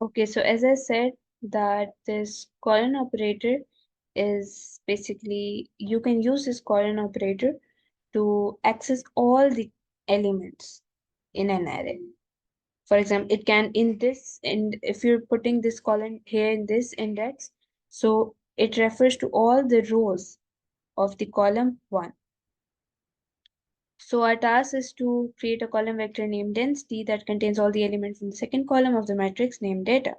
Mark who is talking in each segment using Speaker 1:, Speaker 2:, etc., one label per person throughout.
Speaker 1: Okay, so as I said, that this colon operator is basically, you can use this colon operator to access all the elements in an array. For example, it can in this, and if you're putting this colon here in this index, so it refers to all the rows of the column 1. So our task is to create a column vector named density that contains all the elements in the second column of the matrix named data.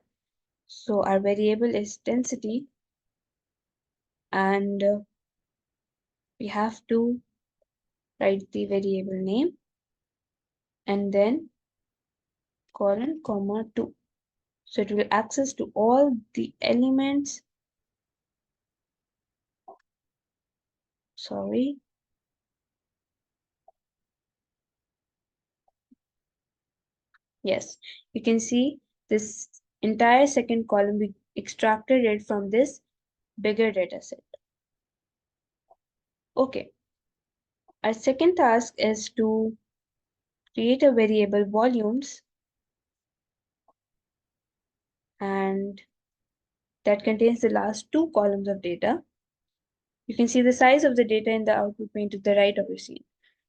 Speaker 1: So our variable is density, and we have to write the variable name and then colon comma 2. So it will access to all the elements. Sorry. Yes, you can see this entire second column, we extracted it from this bigger data set. Okay. Our second task is to create a variable volumes, and that contains the last 2 columns of data. You can see the size of the data in the output pane to the right of your scene,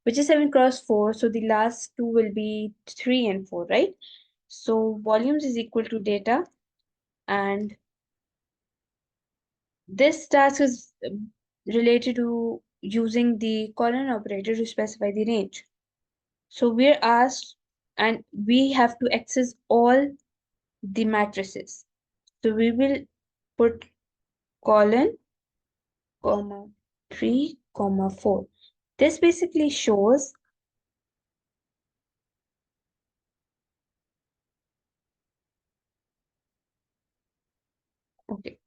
Speaker 1: which is 7 cross 4. So the last 2 will be 3 and 4, right? So volumes is equal to data, and this task is related to using the colon operator to specify the range. So we're asked, and we have to access all the matrices. So we will put colon, comma, 3, comma, 4. This basically shows, okay,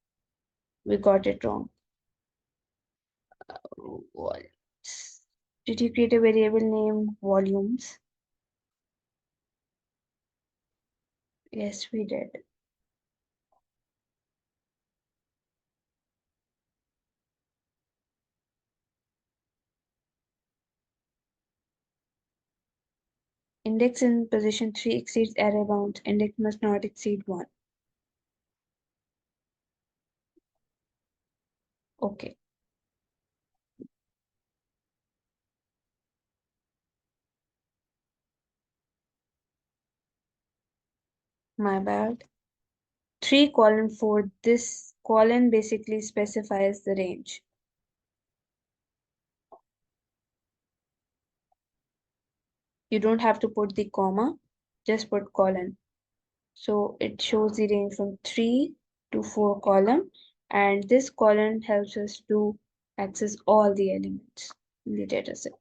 Speaker 1: we got it wrong. What? Did you create a variable named volumes? Yes, we did. Index in position 3 exceeds array bounds. Index must not exceed 1. Okay. My bad. 3 colon 4. This colon basically specifies the range. You don't have to put the comma, just put colon. So it shows the range from 3 to 4 column, and this colon helps us to access all the elements in the dataset.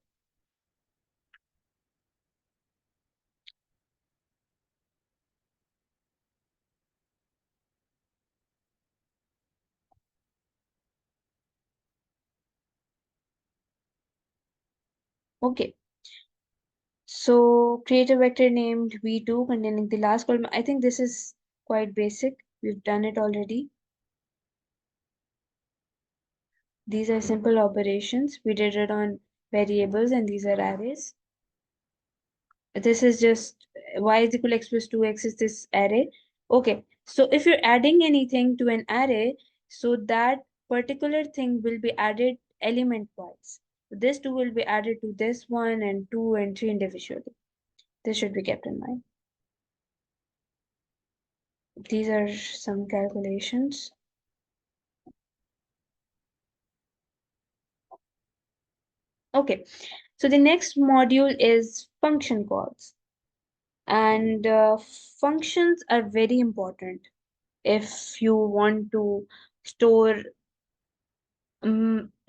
Speaker 1: Okay. So create a vector named v2 containing the last column. I think this is quite basic. We've done it already. These are simple operations. We did it on variables, and these are arrays. This is just y is equal to x plus 2x is this array. Okay, so if you're adding anything to an array, so that particular thing will be added element wise. This 2 will be added to this 1 and 2 and 3 individually. This should be kept in mind. These are some calculations. Okay, so the next module is function calls. And functions are very important if you want to store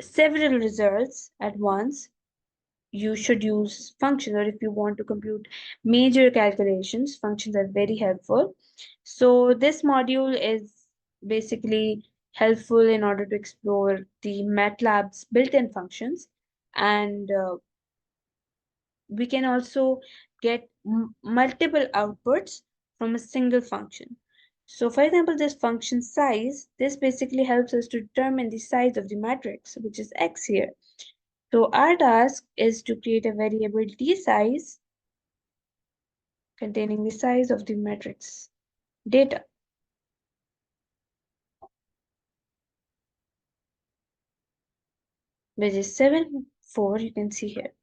Speaker 1: several results at once. You should use functions, or if you want to compute major calculations, functions are very helpful. So this module is basically helpful in order to explore the MATLAB's built-in functions, and we can also get multiple outputs from a single function. So for example, this function size, this basically helps us to determine the size of the matrix, which is x here. So our task is to create a variable t size containing the size of the matrix data. which is 7.4, you can see here.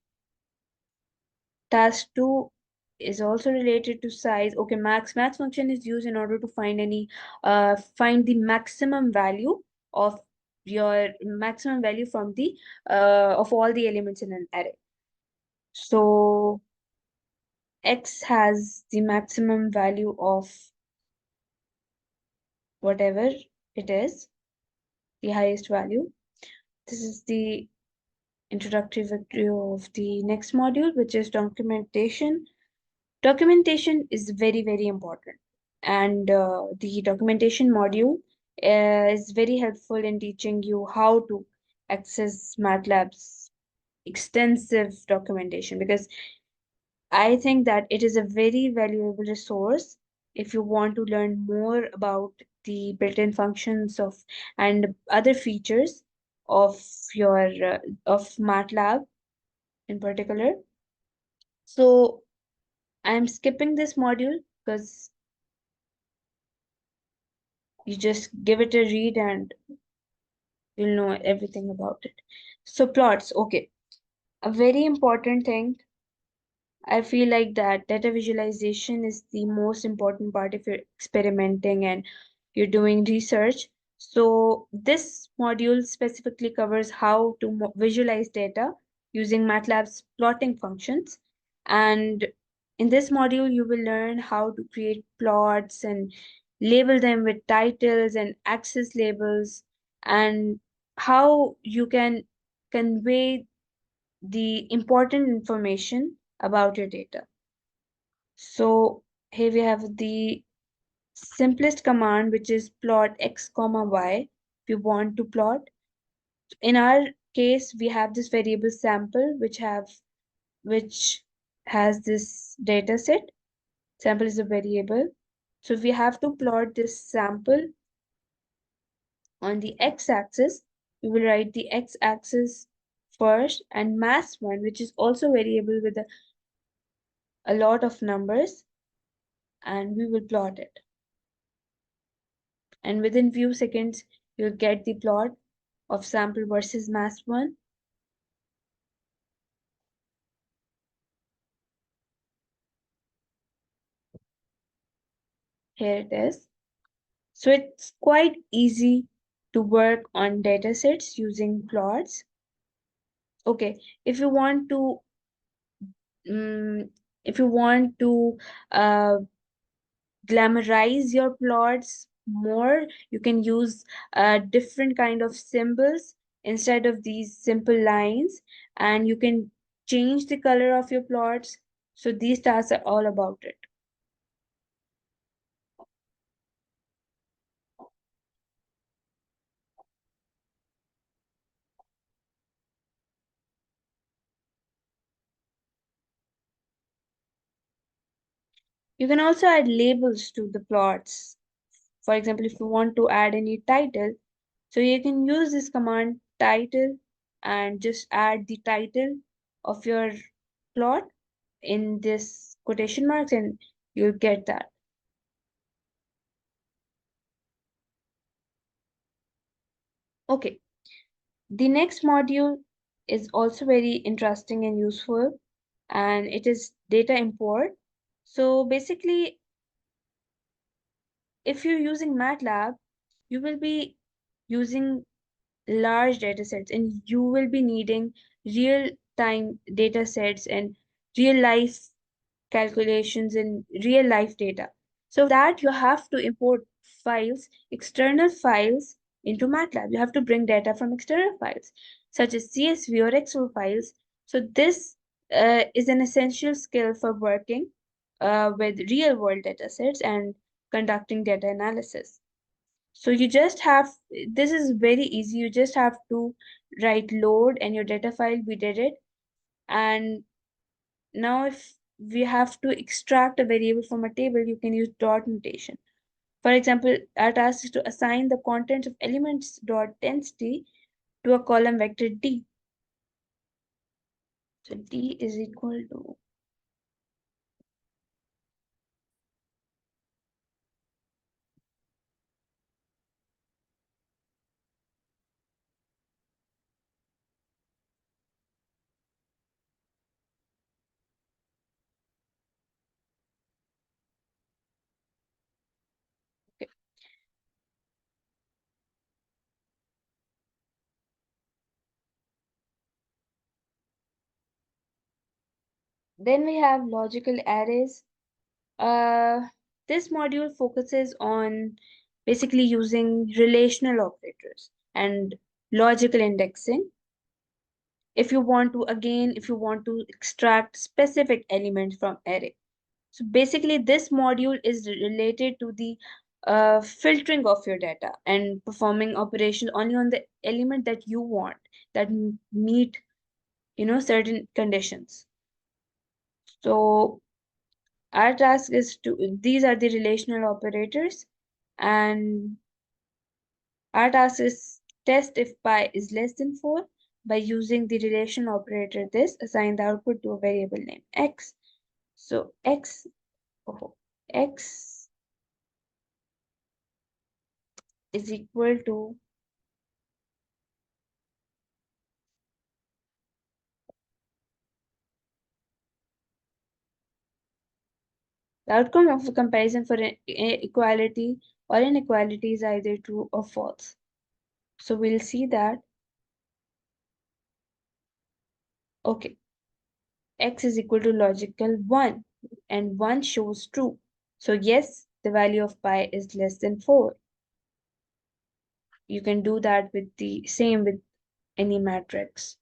Speaker 1: Task 2 is also related to size. Okay, max function is used in order to find the maximum value of your maximum value from the of all the elements in an array. So x has the maximum value of whatever it is, the highest value. This is the introductory video of the next module, which is documentation. Documentation is very, very important. And the documentation module is very helpful in teaching you how to access MATLAB's extensive documentation, because I think that it is a very valuable resource if you want to learn more about the built-in functions of and other features of your of MATLAB in particular. So I'm skipping this module because you just give it a read and you'll know everything about it. So plots, okay. A very important thing, I feel like that data visualization is the most important part if you're experimenting and you're doing research. So this module specifically covers how to visualize data using MATLAB's plotting functions. And in this module, you will learn how to create plots and label them with titles and axis labels, and how you can convey the important information about your data. So here we have the simplest command, which is plot x comma y. If you want to plot, in our case, we have this variable sample, which has this data set. Sample is a variable. So we have to plot this sample on the x-axis. We will write the x-axis first, and mass1, which is also variable with a lot of numbers, and we will plot it. And within few seconds, you'll get the plot of sample versus mass1. Here it is. So it's quite easy to work on data sets using plots. Okay, if you want to um, if you want to uh, glamorize your plots more, you can use different kind of symbols instead of these simple lines, and you can change the color of your plots. So these tasks are all about it. You can also add labels to the plots. For example, if you want to add any title, so you can use this command title and just add the title of your plot in this quotation marks, and you'll get that. Okay, the next module is also very interesting and useful, and it is data import. So basically, if you're using MATLAB, you will be using large data sets, and you will be needing real time data sets and real life calculations in real life data. So for that, you have to import files, external files into MATLAB. You have to bring data from external files, such as CSV or Excel files. So this is an essential skill for working with real world data sets and conducting data analysis. So you just have, this is very easy. You just have to write load and your data file, we did it. And now if we have to extract a variable from a table, you can use dot notation. For example, our task is to assign the contents of elements dot density to a column vector D. So D is equal to, Then we have logical arrays. Uh, this module focuses on basically using relational operators and logical indexing. If you want to extract specific elements from array. So basically, this module is related to the filtering of your data and performing operations only on the element that you want that meet certain conditions. So our task is to these are the relational operators, and our task is test if pi is less than 4 by using the relational operator this assign the output to a variable named x. So oh, x is equal to the outcome of a comparison for an equality or inequality is either true or false. So we'll see that, okay, x is equal to logical 1 and 1 shows true. So yes, the value of pi is less than 4. You can do that with the same with any matrix.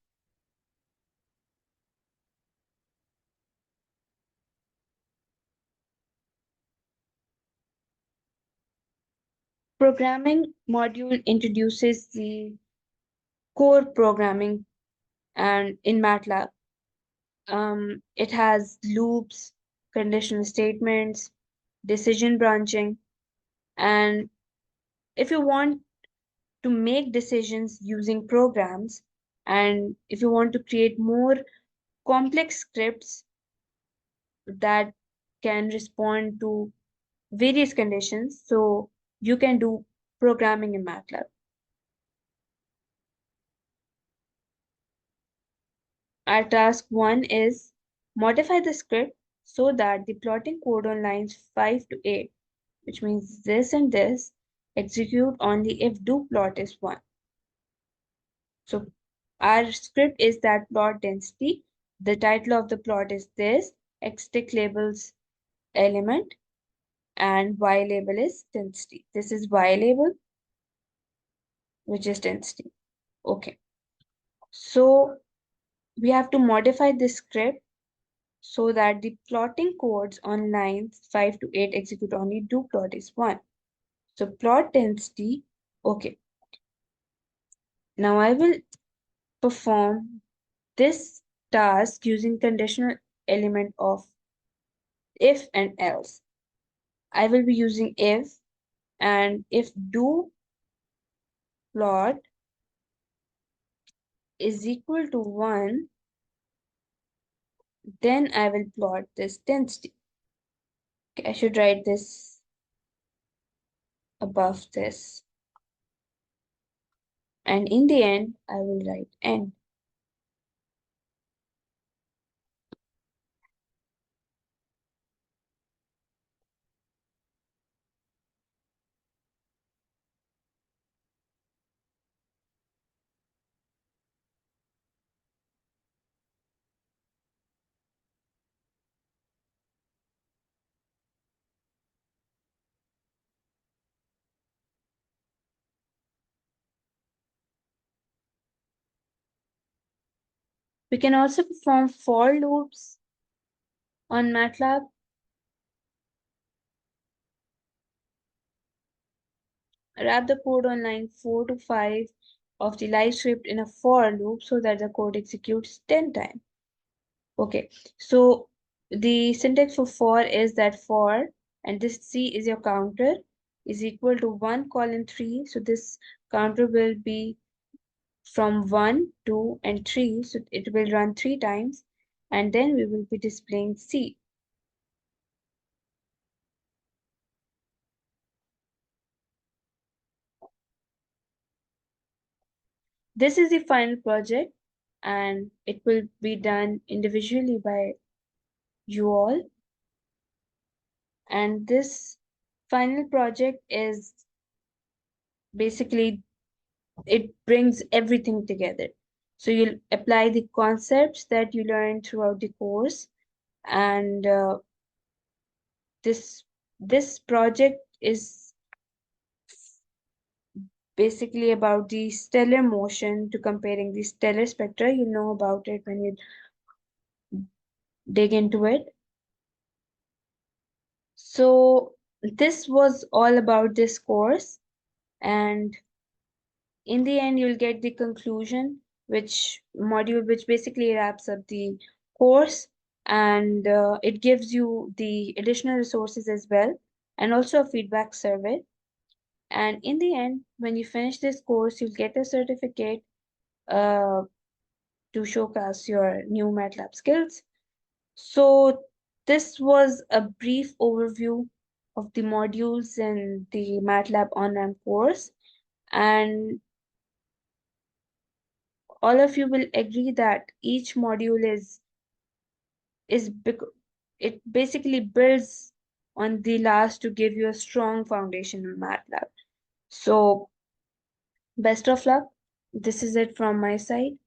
Speaker 1: Programming module introduces the core programming and in MATLAB. It has loops, conditional statements, decision branching, and if you want to make decisions using programs, and if you want to create more complex scripts that can respond to various conditions, so you can do programming in MATLAB. Our task 1 is modify the script so that the plotting code on lines 5 to 8, which means this and this, execute only if do plot is 1. So our script is that plot density. The title of the plot is this, x tick labels element, and y label is density. This is y label, which is density. Okay. So we have to modify this script so that the plotting codes on lines 5 to 8 execute only do plot is 1. So plot density, okay. Now I will perform this task using conditional element of if and else. I will be using if, and if do plot is equal to 1, then I will plot this density. Okay, I should write this above this. And in the end, I will write end. We can also perform for loops on MATLAB. Wrap the code on line 4 to 5 of the live script in a for loop so that the code executes 10 times. Okay, so the syntax for is that for, and this C is your counter, is equal to 1 colon 3. So this counter will be from 1, 2, and 3. So it will run 3 times, and then we will be displaying C. This is the final project, and it will be done individually by you all. And this final project is basically, it brings everything together. So you'll apply the concepts that you learned throughout the course And this this project is basically about the stellar motion to comparing the stellar spectra. You know about it when you dig into it. So this was all about this course, and in the end you'll get the conclusion, which module which basically wraps up the course, and it gives you the additional resources as well, and also a feedback survey. And in the end, when you finish this course, you'll get a certificate uh, to showcase your new MATLAB skills. So this was a brief overview of the modules in the MATLAB Onramp course, and all of you will agree that each module it basically builds on the last to give you a strong foundation in MATLAB. So best of luck. This is it from my side.